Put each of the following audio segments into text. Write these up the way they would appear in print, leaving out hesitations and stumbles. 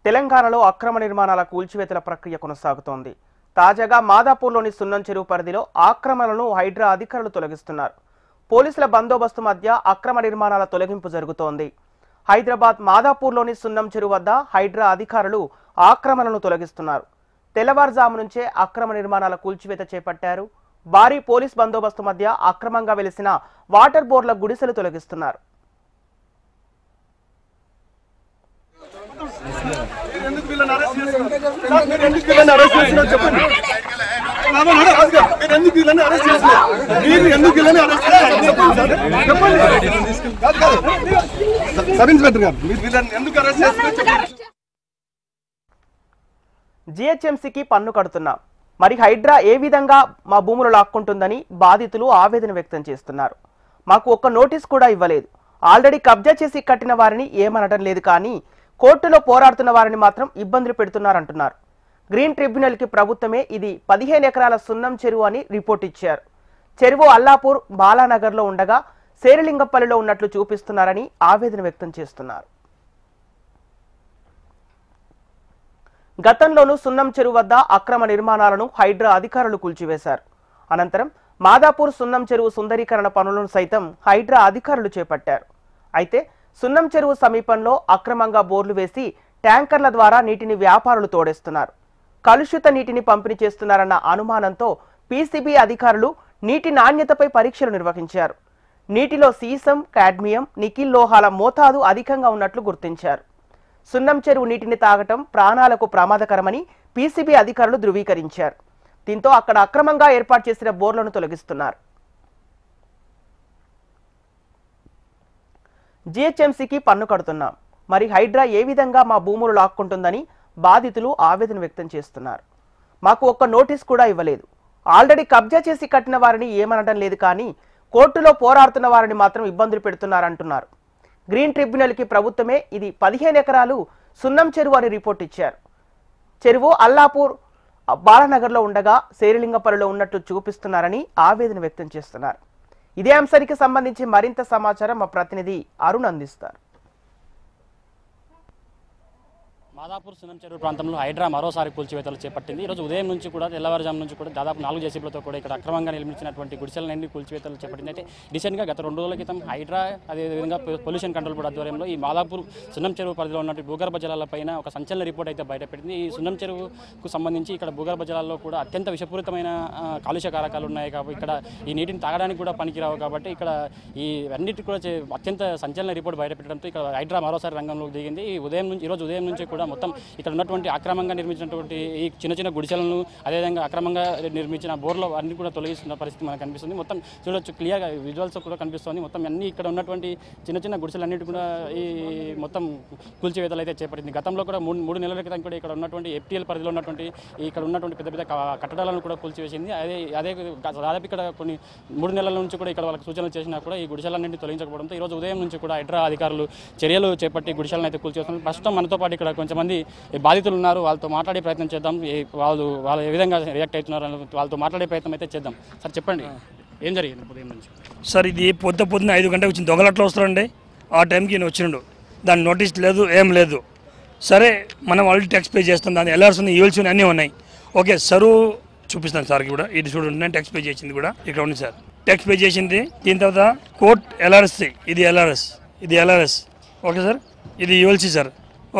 తెలంగాణలో అక్రమ నిర్మాణాల కూల్చివేతల ప్రక్రియ కొనసాగుతోంది. తాజాగా మాదాపూర్లోని సున్నం చెరువు పరిధిలో ఆక్రమణలను హైడ్రా అధికారులు తొలగిస్తున్నారు. పోలీసుల బందోబస్తు మధ్య అక్రమ నిర్మాణాల తొలగింపు జరుగుతోంది. హైదరాబాద్ మాదాపూర్లోని సున్నం చెరువు వద్ద హైడ్రా అధికారులు ఆక్రమణలను తొలగిస్తున్నారు. తెల్లవారుజాము నుంచే అక్రమ నిర్మాణాల కూల్చివేత చేపట్టారు. భారీ పోలీస్ బందోబస్తు మధ్య అక్రమంగా వెలిసిన వాటర్ బోర్ల గుడిసెలు తొలగిస్తున్నారు. జిహెచ్ఎంసీకి పన్ను కడుతున్నాం, మరి హైడ్రా ఏ విధంగా మా భూములు లాక్కుంటుందని బాధితులు ఆవేదన వ్యక్తం చేస్తున్నారు. మాకు ఒక్క నోటీస్ కూడా ఇవ్వలేదు. ఆల్రెడీ కబ్జా చేసి కట్టిన వారిని ఏమనడం లేదు, కానీ కోర్టులో పోరాడుతున్న వారిని మాత్రం ఇబ్బందులు పెడుతున్నారంటున్నారు. గ్రీన్ ట్రిబ్యునల్కి ప్రభుత్వమే ఇది 15 ఎకరాల సున్నం చెరువు అని రిపోర్ట్ ఇచ్చారు. చెరువు అల్లాపూర్ బాలానగర్లో ఉండగా శేరిలింగపల్లిలో ఉన్నట్లు చూపిస్తున్నారని ఆవేదన వ్యక్తం చేస్తున్నారు. గతంలోనూ సున్నం చెరువు వద్ద అక్రమ నిర్మాణాలను హైడ్రా అధికారులు కూల్చివేశారు. అనంతరం మాదాపూర్ సున్నం చెరువు సుందరీకరణ పనులను సైతం హైడ్రా అధికారులు చేపట్టారు. అయితే సున్నం చెరువు సమీపంలో అక్రమంగా బోర్లు వేసి ట్యాంకర్ల ద్వారా నీటిని వ్యాపారులు తోడేస్తున్నారు. కలుషిత నీటిని పంపిణీ చేస్తున్నారన్న అనుమానంతో పీసీబీ అధికారులు నీటి నాణ్యతపై పరీక్షలు నిర్వహించారు. నీటిలో సీసం, కాడ్మియం, నికిల్ లోహాల మోతాదు అధికంగా ఉన్నట్లు గుర్తించారు. సున్నం చెరువు నీటిని తాగటం ప్రాణాలకు ప్రమాదకరమని పీసీబీ అధికారులు ధృవీకరించారు. దీంతో అక్కడ అక్రమంగా ఏర్పాటు చేసిన బోర్లను తొలగిస్తున్నారు. జిహెచ్ఎంసీకి పన్ను కడుతున్నాం, మరి హైడ్రా ఏ విధంగా మా భూములు లాక్కుంటుందని బాధితులు ఆవేదన వ్యక్తం చేస్తున్నారు. మాకు ఒక్క నోటీస్ కూడా ఇవ్వలేదు. ఆల్రెడీ కబ్జా చేసి కట్టిన వారిని ఏమనడం లేదు, కానీ కోర్టులో పోరాడుతున్న వారిని మాత్రం ఇబ్బందులు పెడుతున్నారంటున్నారు. గ్రీన్ ట్రిబ్యునల్కి ప్రభుత్వమే ఇది 15 ఎకరాలు సున్నం చెరువు అని రిపోర్ట్ ఇచ్చారు. చెరువు అల్లాపూర్ బాలానగర్లో ఉండగా శేరిలింగపల్లిలో ఉన్నట్లు చూపిస్తున్నారని ఆవేదన వ్యక్తం చేస్తున్నారు. ఇదే అంశానికి సంబంధించి మరింత సమాచారం మా ప్రతినిధి అరుణ్ అందిస్తారు. మాదాపూర్ సున్నం చెరువు ప్రాంతంలో హైడ్రా మరోసారి కూల్చివేతలు చేపట్టింది. ఈరోజు ఉదయం నుంచి కూడా తెల్లవారుజాము నుంచి కూడా దాదాపు 4 జేసీబీలతో కూడా ఇక్కడ అక్రమంగా నిర్మించినటువంటి గుడిసెలన్నీ కూల్చివేతలు చేపట్టింది. అయితే రీసెంట్గా గత 2 రోజుల క్రితం హైడ్రా అదేవిధంగా పొల్యూషన్ కంట్రోల్ బోర్డు ఆధ్వర్యంలో ఈ మాదాపూర్ సున్నం చెరువు పరిధిలో ఉన్నటువంటి భూగర్భ జలాలపైన ఒక సంచలన రిపోర్ట్ అయితే బయటపెట్టింది. ఈ సున్నం చెరువుకు సంబంధించి ఇక్కడ భూగర్భ జలాల్లో కూడా అత్యంత విషపూరితమైన కాలుష్య కారకాలు ఉన్నాయి కాబట్టి ఇక్కడ ఈ నీటిని తాగడానికి కూడా పనికిరావు కాబట్టి ఇక్కడ ఈ అన్నిటి కూడా అత్యంత సంచలన రిపోర్ట్ బయటపెట్టడంతో ఇక్కడ హైడ్రా మరోసారి రంగంలోకి దిగింది. ఈరోజు ఉదయం నుంచి కూడా మొత్తం ఇక్కడ ఉన్నటువంటి అక్రమంగా నిర్మించినటువంటి ఈ చిన్న చిన్న గుడిసెలను అదేవిధంగా అక్రమంగా నిర్మించిన బోర్లు అన్ని కూడా తొలగిస్తున్న పరిస్థితి మనకు కనిపిస్తుంది. మొత్తం చూడొచ్చు, క్లియర్గా విజువల్స్ కూడా కనిపిస్తుంది. మొత్తం అన్ని ఇక్కడ ఉన్నటువంటి చిన్న చిన్న గుడిసెలన్నిటి కూడా ఈ మొత్తం కూల్చివేతలు అయితే చేపట్టింది. గతంలో కూడా 3 నెలల క్రితం కూడా ఇక్కడ ఉన్నటువంటి ఎఫ్టీఎల్ పరిధిలో ఉన్నటువంటి ఇక్కడ ఉన్నటువంటి పెద్ద పెద్ద కట్టడాలను కూడా కూల్చివేసింది. అదే దాదాపు ఇక్కడ కొన్ని 3 నెలల నుంచి కూడా ఇక్కడ వాళ్ళకి సూచనలు చేసినా కూడా ఈ గుడిసెలన్నింటినీ తొలగించకపోవడంతో ఈరోజు ఉదయం నుంచి కూడా హైడ్రా అధికారులు చర్యలు చేపట్టి గుడిసెలను అయితే కూల్చివేస్తున్నారు. ప్రస్తుతం మనతో పాటు ఇక్కడ కొంతమంది బాధితులు ఉన్నారు, వాళ్ళతో మాట్లాడే ప్రయత్నం చేద్దాం. వాళ్ళు ఏ విధంగా రియాక్ట్ అవుతున్నారు వాళ్ళతో మాట్లాడే ప్రయత్నం అయితే చేద్దాం. సార్ చెప్పండి, ఏం జరిగింది ఉదయం నుంచి? సార్ ఇది పొద్దున్న 5 గంటలకు వచ్చింది. దొంగలట్లో వస్తారండి, ఆ టైంకి నేను వచ్చిండు. దాని నోటీస్ లేదు, ఏం లేదు. సరే మనం ఆల్రెడీ ట్యాక్స్ పే చేస్తాం, దాని ఎల్ఆర్స్ ఉన్నాయి, ఈవెల్స్ ఉన్నాయి, అన్నీ ఉన్నాయి. ఓకే సరువు చూపిస్తాను సార్కి కూడా. ఇది చూడండి, నేను ట్యాక్స్ పే చేసింది కూడా ఇక్కడ ఉంది సార్. ట్యాక్స్ పే చేసింది. దీని తర్వాత కోర్ట్ ఎల్ఆర్ఎస్, ఇది ఎల్ఆర్ఎస్. ఓకే సార్, ఇది ఈవెల్సీ సార్.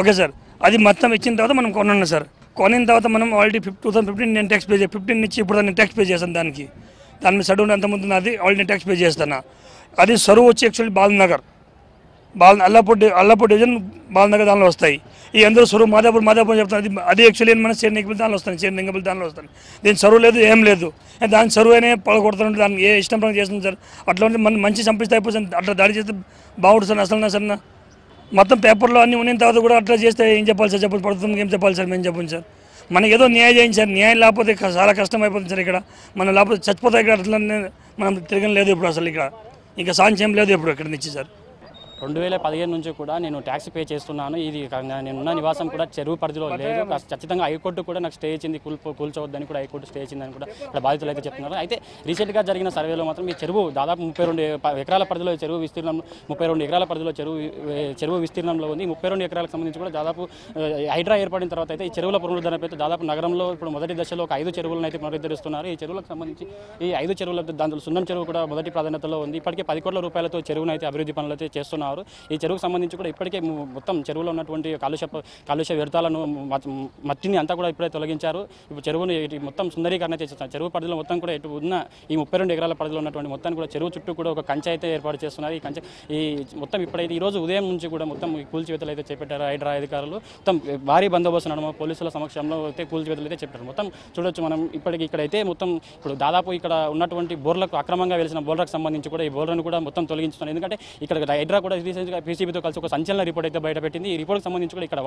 ఓకే సార్, అది మొత్తం ఇచ్చిన తర్వాత మనం కొన్నాను సార్. కొనిన తర్వాత మనం ఆల్రెడీ 2015 నేను ట్యాక్స్ పే 15 నుంచి ఇప్పుడు నేను ట్యాక్స్ పే చేస్తాను. దాని మీద సడన్ ఎంత ముందు అది ఆల్రెడీ నేను ట్యాక్స్ పే చేస్తాను. అది సరువు వచ్చి యాక్చువల్లీ బాలనగర్ అల్లాపూర్ డివిజన్ బాలనగర్ దానిలో వస్తాయి. ఈ అందరూ సరువు మాదాపూర్ చెప్తాను. అది యాక్చువల్లీ మన శేరిలింగపల్లి దానిలో వస్తాను, శేరిలింగపల్లి దానిలో వస్తాను. దీని సరువు లేదు, ఏం లేదు. దాని సరువు అయినా పడగొడుతుంటే దాన్ని ఏ ఇష్టం ప్రకారం చేస్తుంది సార్. అట్లా ఉంటే మన మంచి సంపిస్తే అయిపోతుంది. అట్లా దాడి చేస్తే బాగుంటుంది సార్. అసలు సార్ మొత్తం పేపర్లో అన్నీ ఉన్న తర్వాత కూడా అట్లా చేస్తే ఏం చెప్పాలి సార్? చెప్పండి, పడుతుంది ఏం చెప్పాలి సార్? మేము చెప్పండి సార్. మనకి ఏదో న్యాయం చేయండి సార్. న్యాయం లేకపోతే చాలా కష్టం అయిపోతుంది సార్. ఇక్కడ మనం లేకపోతే చచ్చిపోతాయి. ఇక్కడ అట్లా మనం తిరగలేదు ఇప్పుడు అసలు. ఇక్కడ ఇంకా సాంక్ష్యం లేదు ఇప్పుడు ఇక్కడ నుంచి సార్. 2015 నుంచి కూడా నేను ట్యాక్స్ పే చేస్తున్నాను. ఇది నేనున్న నివాసం కూడా చెరువు పరిధిలో లేదు. ఖచ్చితంగా హైకోర్టు కూడా నాకు స్టే ఇచ్చింది, కూల్చవద్దని కూడా హైకోర్టు స్టే ఇచ్చిందని కూడా ఇక్కడ బాధితులు అయితే చెప్తున్నారు. అయితే రీసెంట్గా జరిగిన సర్వేలో మాత్రం ఈ చెరువు దాదాపు 32 ఎకరాల పరిధిలో చెరువు విస్తీర్ణం 32 ఎకరాల పరిధిలో చెరువు విస్తీర్ణంలో ఉంది. 32 ఎకరాలకు సంబంధించి కూడా దాదాపు హైడ్రా ఏర్పడిన తర్వాత అయితే ఈ చెరువుల పునరుద్ధరణ అయితే దాదాపు నగరంలో ఇప్పుడు మొదటి దశలో ఒక 5 చెరువులను అయితే పునరుద్ధరిస్తున్నారు. ఈ చెరువులకు సంబంధించి ఈ 5 చెరువుల దాంట్లో సున్నం చెరువు కూడా మొదటి ప్రాధాన్యతలో ఉంది. ఇప్పటికే 10 కోట్ల రూపాయలతో చెరువును అయితే అభివృద్ధి పనులు అయితే చేస్తున్నారు. ఈ చెరువుకు సంబంధించి కూడా ఇప్పటికే మొత్తం చెరువులో ఉన్నటువంటి కాలుష్య వ్యర్థాలను మట్టిని అంతా కూడా ఇప్పుడే తొలగించారు. ఇప్పుడు చెరువుని మొత్తం సుందరీకరణ చేస్తున్నారు. చెరువు పరిధిలో మొత్తం కూడా ఇటు ఉన్న ఈ 32 ఎకరాల పరిధిలో ఉన్నటువంటి మొత్తాన్ని కూడా చెరువు చుట్టూ కూడా ఒక కంచె అయితే ఏర్పాటు చేస్తున్నారు. ఈ మొత్తం ఇప్పుడైతే ఈ రోజు ఉదయం నుంచి కూడా మొత్తం కూల్చివేతలు అయితే చేపట్టారు హైడ్రా అధికారులు. మొత్తం భారీ బందోబస్తు నడుమ పోలీసుల సమక్షంలో అయితే కూల్చివేతలు అయితే చేపట్టారు. మొత్తం చూడొచ్చు మనం ఇక్కడైతే మొత్తం ఇప్పుడు దాదాపు ఇక్కడ ఉన్నటువంటి బోర్లకు అక్రమంగా వెలిసిన బోర్లకు సంబంధించి కూడా ఈ బోర్లను కూడా మొత్తం తొలగించుతున్నారు. ఎందుకంటే ఇక్కడ హైడ్రా కూడా రీసెంట్గా పీసీబీతో కలిసి ఒక సంచలన రిపోర్ట్ అయితే బయటపెట్టింది. ఈ రిపోర్ట్కి సంబంధించి కూడా ఇక్కడ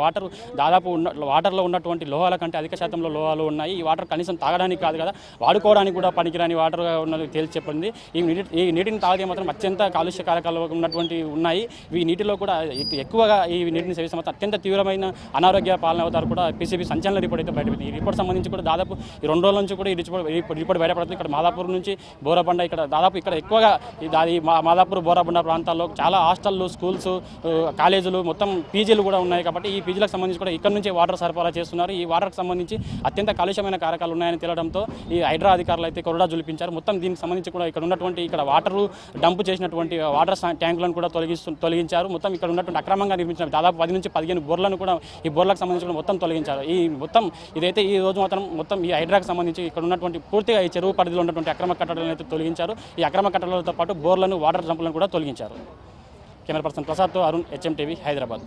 దాదాపు వాటర్లో ఉన్నటువంటి లోహాల కంటే అధిక శాతంలో లోహాలు ఉన్నాయి. ఈ వాటర్ కనీసం తాగడానికి కాదు కదా, వాడుకోవడానికి కూడా పనికిరాని వాటర్గా ఉన్నది తేల్చి చెప్పింది. ఈ నీటిని తాగితే మాత్రం అత్యంత కాలుష్య కారకాలు ఉన్నటువంటి ఉన్నాయి. ఈ నీటిలో కూడా ఎక్కువగా ఈ నీటిని సేవిస్తే మాత్రం అత్యంత తీవ్రమైన అనారోగ్య పాలన అవుతారు కూడా పీసీబీ సంచలన రిపోర్ట్ అయితే బయటపెట్టింది. ఈ రిపోర్ట్ సంబంధించి కూడా దాదాపు ఈ 2 రోజుల నుంచి కూడా ఈ రిపోర్ట్ బయటపడుతుంది. ఇక్కడ మాదాపూర్ నుంచి బోరాబండ ఇక్కడ దాదాపు ఇక్కడ ఎక్కువగా మాదాపూర్ బోరాబండ ప్రాంతాల్లో చాలా హాస్టళ్ళు, స్కూల్స్, కాలేజీలు, మొత్తం పీజీలు కూడా ఉన్నాయి. కాబట్టి ఈ పీజీలకు సంబంధించి కూడా ఇక్కడ నుంచి వాటర్ సరఫరా చేస్తున్నారు. ఈ వాటర్కి సంబంధించి అత్యంత కాలుష్యమైన కారకాలు ఉన్నాయని తేలడంతో ఈ హైడ్రా అధికారులు అయితే కొరడా జులిపించారు. మొత్తం దీనికి సంబంధించి కూడా ఇక్కడ వాటర్ డంప్ చేసినటువంటి వాటర్ ట్యాంకులను కూడా తొలగించారు. మొత్తం ఇక్కడ ఉన్నటువంటి అక్రమంగా నిర్మించిన దాదాపు 10 నుంచి 15 బోర్లను కూడా ఈ బోర్లకు సంబంధించి కూడా మొత్తం తొలగించారు. ఈ మొత్తం ఇదైతే ఈ రోజు మొత్తం ఈ హైడ్రాకి సంబంధించి ఇక్కడ ఉన్నటువంటి పూర్తిగా ఈ చెరువు పరిధిలో ఉన్నటువంటి అక్రమ కట్టడాలను అయితే తొలగించారు. ఈ అక్రమ కట్టడాలతో పాటు బోర్లను, వాటర్ డంపులను కూడా తొలగించారు. కెమెరా పర్సన్ ప్రసాద్తో అరుణ్, HM టీవీ, హైదరాబాద్.